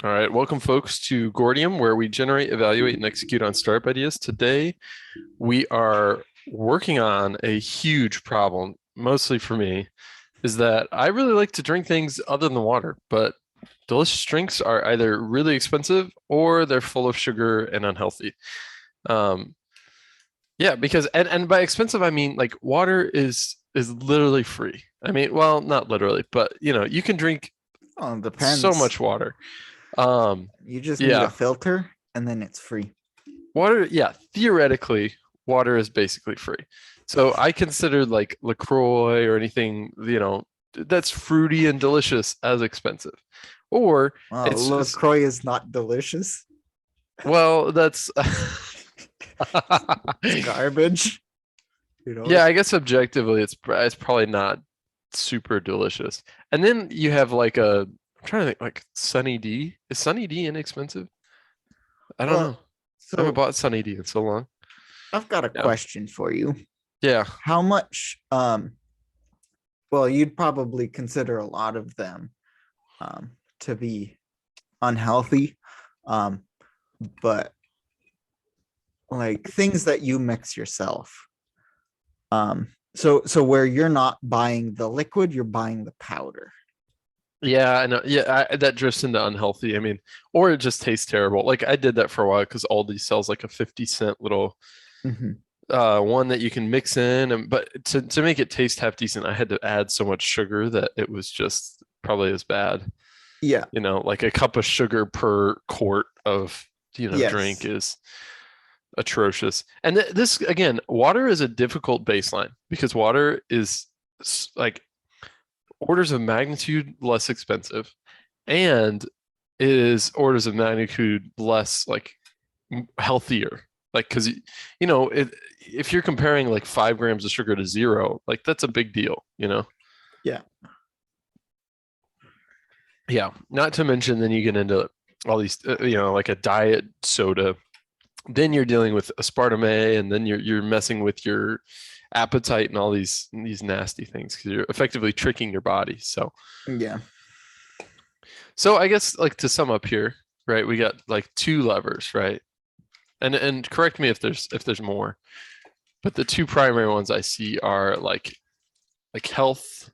All right, welcome folks to Gordium, where we generate, evaluate, and execute on startup ideas. Today, we are working on a huge problem, mostly for me, is that I really like to drink things other than water, but delicious drinks are either really expensive or they're full of sugar and unhealthy. Um, yeah, because and by expensive I mean like water is literally free. I mean, well, not literally, but you can drink Oh, it so depends. much water. Um, You just need a yeah, filter and then it's free. water, yeah, theoretically, water is basically free. So I consider like LaCroix or anything, that's fruity and delicious as expensive. Or Wow, it's just, LaCroix is not delicious. well, that's It's garbage. You know, yeah, I guess objectively it's probably not super delicious. And then you have like I'm trying to think like Sunny D. Is Sunny D inexpensive? I don't know. well, I haven't so bought Sunny D in so long. I've got a Yeah. question for you. Yeah. How much well, you'd probably consider a lot of them to be unhealthy. Um, but like things that you mix yourself. So where you're not buying the liquid, you're buying the powder. Yeah, I know. Yeah, that drifts into unhealthy. I mean, or it just tastes terrible. Like I did that for a while because Aldi sells like a 50 cent little Mhm. one that you can mix in, and but to make it taste half decent, I had to add so much sugar that it was just probably as bad. Yeah. Like a cup of sugar per quart of drink Yes. is atrocious. And this again, water is a difficult baseline because water is like orders of magnitude less expensive and it is orders of magnitude less like healthier, like because if you're comparing like 5 grams of sugar to zero, like that's a big deal. Yeah. Yeah, not to mention then you get into all these like a diet soda, then you're dealing with aspartame and then you're messing with your appetite and all these nasty things because you're effectively tricking your body. Yeah. So I guess like to sum up here, right? We got like two levers, right? And correct me if there's more, but the two primary ones I see are like health.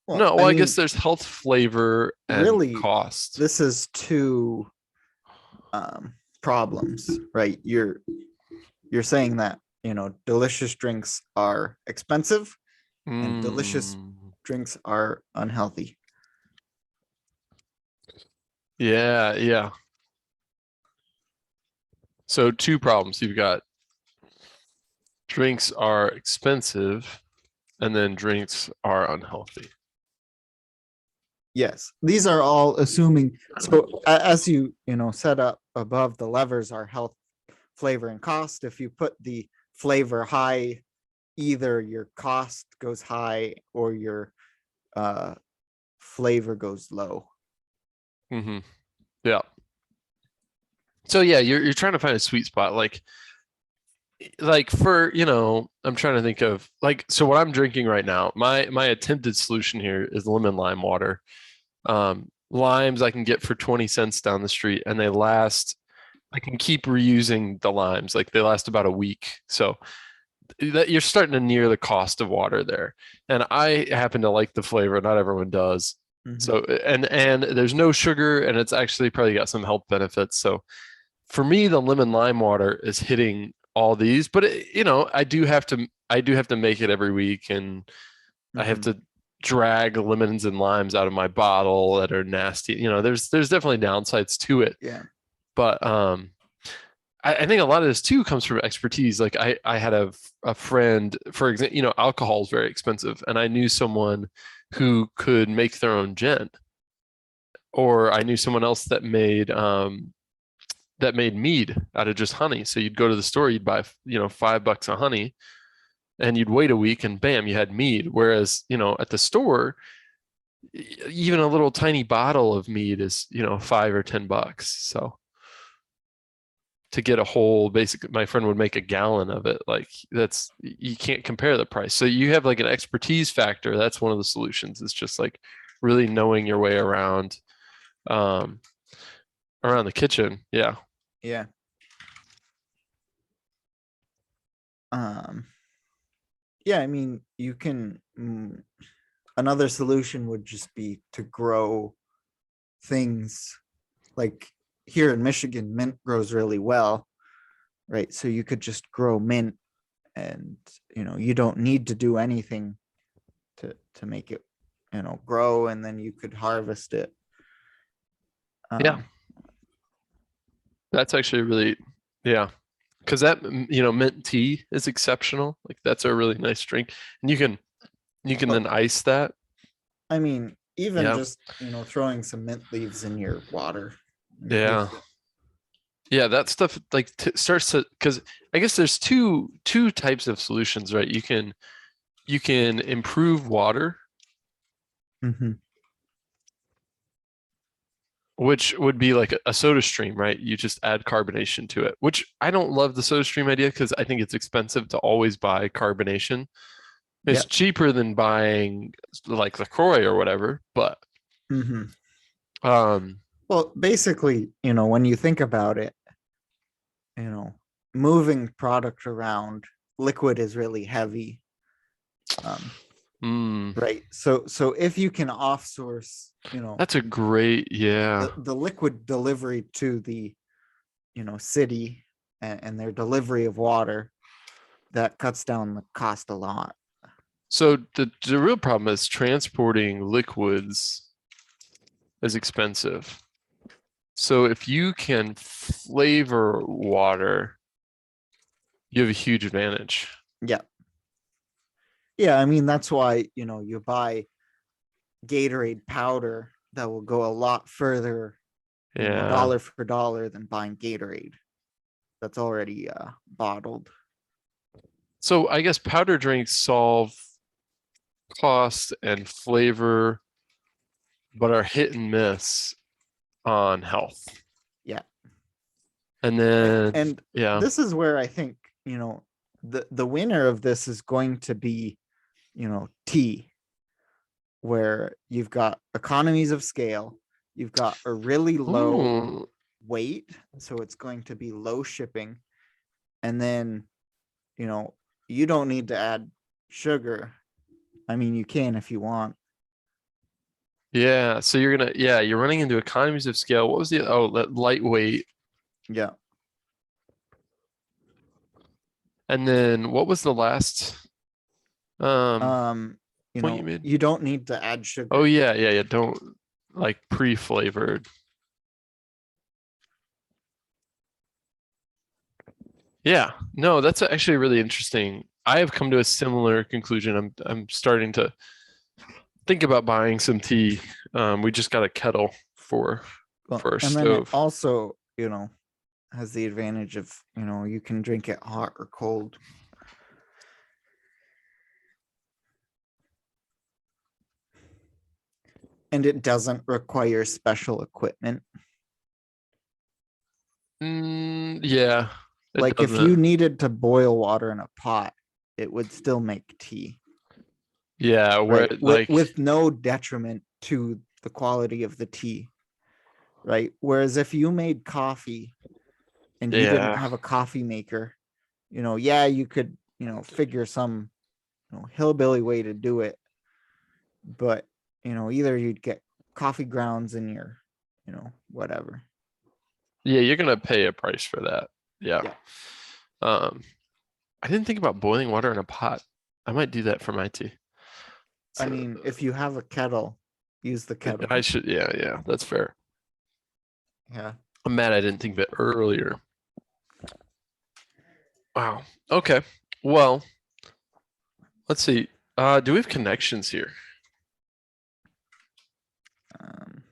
Well, No, I well, I guess mean, there's health, flavor, and really, cost. this is two problems, right? You're saying that delicious drinks are expensive and delicious Mm, drinks are unhealthy. yeah, yeah. So two problems. You've got drinks are expensive, and then drinks are unhealthy. Yes, these are all assuming. So as you set up above, the levers are health, flavor, and cost. If you put the flavor high, either your cost goes high or your uh, flavor goes low. Mm-hmm. Yeah. So yeah, you're trying to find a sweet spot, like for I'm trying to think of like so what I'm drinking right now. My attempted solution here is lemon lime water. Limes I can get for 20 cents down the street, and they last. I can keep reusing the limes, like they last about a week. So that you're starting to near the cost of water there. And I happen to like the flavor. Not everyone does. Mhm. So and there's no sugar, and it's actually probably got some health benefits. So for me, the lemon lime water is hitting all these, but I do have to make it every week, and I have Mhm. to drag lemons and limes out of my bottle that are nasty. There's definitely downsides to it, Yeah. but I think a lot of this too comes from expertise. Like I had a friend, for example, alcohol is very expensive, and I knew someone who could make their own gin, or I knew someone else that made mead out of just honey. So you'd go to the store, you'd buy $5 of honey, and you'd wait a week, and bam, you had mead. Whereas at the store, even a little tiny bottle of mead is $5 or $10. So to get a whole basically my friend would make a gallon of it, like that's you can't compare the price. So you have like an expertise factor. That's one of the solutions, is just like really knowing your way around. um around the kitchen. Yeah. Yeah. Um, yeah, I mean, you can, another solution would just be to grow things like here in Michigan, mint grows really well, right? So you could just grow mint and, you don't need to do anything to make it, grow, and then you could harvest it. Yeah. Um, That's actually really, yeah. Because that, mint tea is exceptional. Like that's a really nice drink. And you can but then ice that. I mean, even Yeah. just, throwing some mint leaves in your water. Yeah. Yeah, that stuff like starts to, because I guess there's two types of solutions, right? You can improve water, Mm-hmm. which would be like a soda stream, right? You just add carbonation to it, which I don't love the soda stream idea because I think it's expensive to always buy carbonation. It's Yeah. cheaper than buying like LaCroix or whatever, but Mm-hmm. um Well, basically, when you think about it, moving product around, liquid is really heavy. Um, mm, right. So if you can off source, that's a great, yeah. the liquid delivery to the, city, and their delivery of water, that cuts down the cost a lot. So the real problem is transporting liquids is expensive. So if you can flavor water, you have a huge advantage. Yeah. Yeah. I mean, that's why, you buy Gatorade powder that will go a lot further, Yeah. dollar for dollar, than buying Gatorade that's already bottled. So I guess powder drinks solve cost and flavor, but are hit and miss on health. Yeah. And then, And yeah. this is where I think, the winner of this is going to be, tea, where you've got economies of scale, you've got a really low Ooh, weight, so it's going to be low shipping, and then, you know you don't need to add sugar. I mean, you can if you want. yeah. So you're running into economies of scale. What was lightweight. Yeah. And then what was the last um um point you made? you don't need to add Oh sugar. yeah, yeah, yeah. Don't like pre-flavored. Yeah, no, that's actually really interesting. I have come to a similar conclusion. I'm starting to think about buying some tea. We just got a kettle for Well, for our and then it stove. also, has the advantage of, you can drink it hot or cold. And it doesn't require special equipment. Yeah, it Like, if you doesn't. needed to boil water in a pot, it would still make tea, Yeah, where right? with like with no detriment to the quality of the tea, right? Whereas if you made coffee and you didn't yeah, have a coffee maker, yeah, you could, figure some, hillbilly way to do it, but, either you'd get coffee grounds in your, whatever. yeah, you're gonna pay a price for that. Yeah. Yeah. Um, I didn't think about boiling water in a pot. I might do that for my tea. I So mean, if you have a kettle, use the kettle. I should, yeah, yeah, that's fair. Yeah. I'm mad I didn't think of it earlier. Wow. Okay. Well, let's see. Do we have connections here? Um,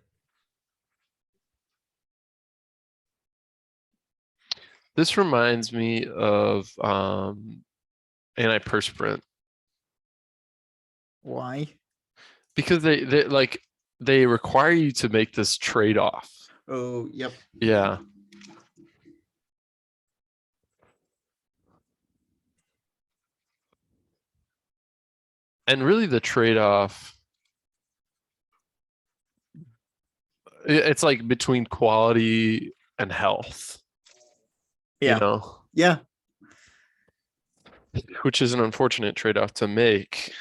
This reminds me of antiperspirant why? because they require you to make this trade-off. Oh, yep. Yeah. And really the trade-off it's like between quality and health, you Yeah. know, Yeah. which is an unfortunate trade-off to make.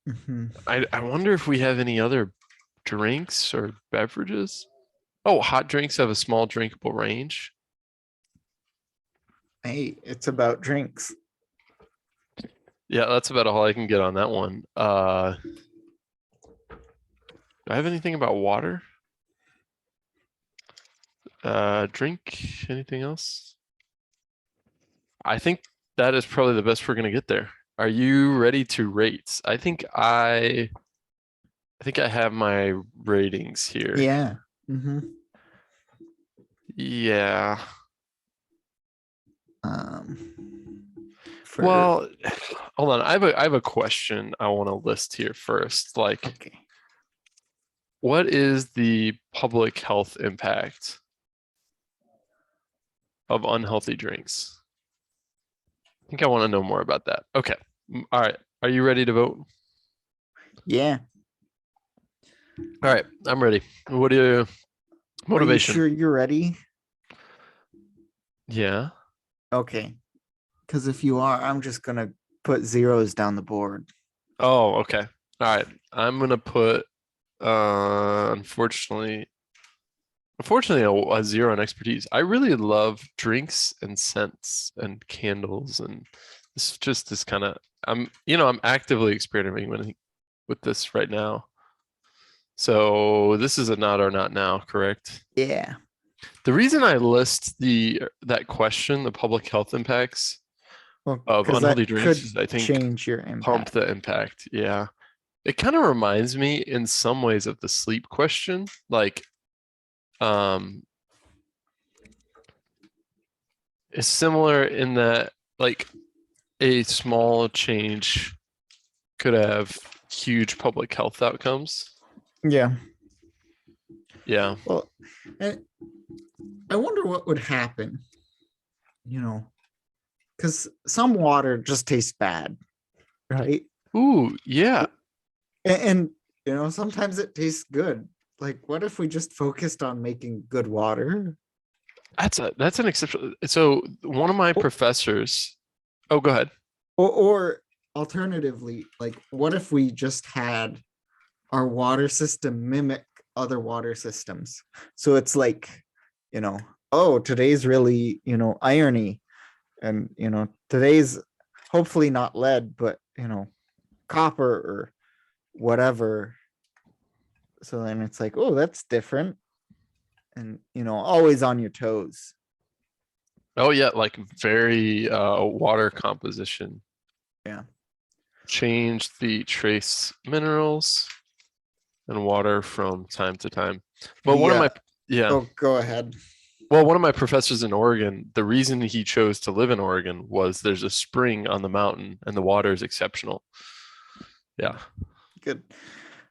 Mhm. I wonder if we have any other drinks or beverages. Oh, hot drinks have a small drinkable range. Hey, it's about drinks. Yeah, that's about all I can get on that one. Do I have anything about water? Drink, anything else? I think that is probably the best we're gonna get there. Are you ready to rate? I think I have my ratings here. Yeah. Hmm. Yeah. For Well, hold on. I have a question I want to list here first. Like, okay. what is the public health impact of unhealthy drinks? I think I want to know more about that. Okay. All right. Are you ready to vote? Yeah. All right. I'm ready. What do you Are you motivation? sure you're ready? Yeah. Okay. Because if you are, I'm just gonna put zeros down the board. Oh, okay. All right. I'm gonna put unfortunately a zero in expertise. I really love drinks and scents and candles and this just this kind of I'm actively experimenting with this right now. So this is a not or not now, correct? Yeah. The reason I list that question, the public health impacts Well, of because that unhealthy drinks could is I think change your pump impact. the impact. Yeah. It kind of reminds me in some ways of the sleep question. Like, um, it's similar in that like a small change could have huge public health outcomes. Yeah. Yeah. Well, I I wonder what would happen, you know, because some water just tastes bad, right? Ooh, yeah. And sometimes it tastes good. Like, what if we just focused on making good water? That's an exception. So one of my Or, professors, oh, go ahead. or alternatively, like, what if we just had our water system mimic other water systems? So it's like, you know, oh, today's really, irony, and today's hopefully not lead, but copper or whatever. So then it's like, oh, that's different, and always on your toes. Oh yeah, like very water composition. Yeah. Change the trace minerals and water from time to time. But He one of my yeah, Oh, go ahead. well, one of my professors in Oregon, the reason he chose to live in Oregon was there's a spring on the mountain and the water is exceptional. Yeah. Good.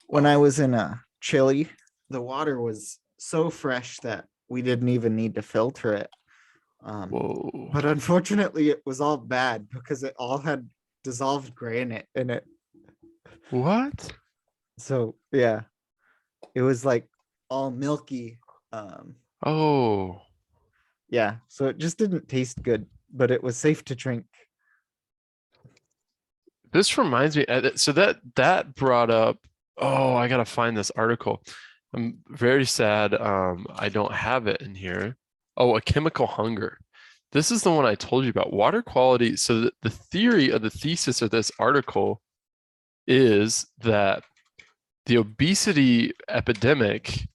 When I was in Chile, the water was so fresh that we didn't even need to filter it. Whoa. But unfortunately, it was all bad because it all had dissolved granite in it. What? So yeah, it was like all milky. Um, Oh, yeah, so it just didn't taste good, but it was safe to drink. this reminds me. So that brought up. Oh, I gotta find this article. I'm very sad. I don't have it in here. Oh, a chemical hunger. This is the one I told you about. Water quality. So the theory of the thesis of this article is that the obesity epidemic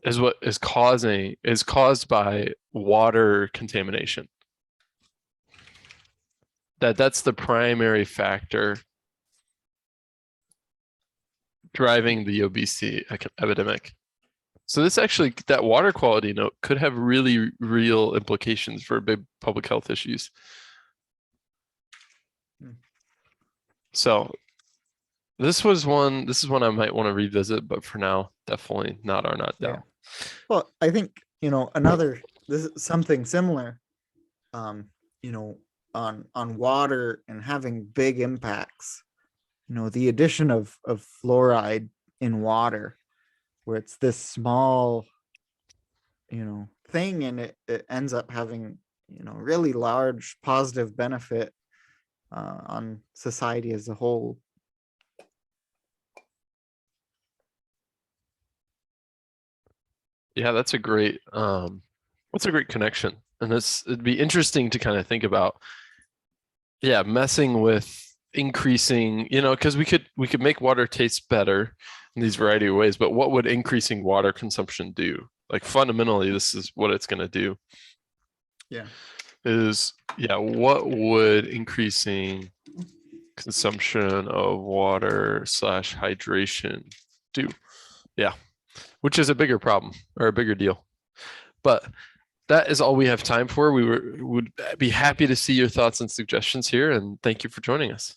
is what is caused by water contamination. That's the primary factor driving the obesity epidemic. So this actually, that water quality note could have really real implications for big public health issues. Hmm. So this is one I might want to revisit, but for now, definitely not or not Yeah. down. Well, I think this is something similar. Um, you know, on water and having big impacts. The addition of fluoride in water. where it's this small, thing, and it ends up having, really large positive benefit on society as a whole. Yeah, that's a great connection. And it'd be interesting to kind of think about, yeah, messing with increasing, because we could make water taste better in these variety of ways, but what would increasing water consumption do? Like fundamentally, this is what it's going to do Yeah. is, yeah, what would increasing consumption of water slash hydration do? Yeah, which is a bigger problem or a bigger deal. But that is all we have time for. Would be happy to see your thoughts and suggestions here, and thank you for joining us.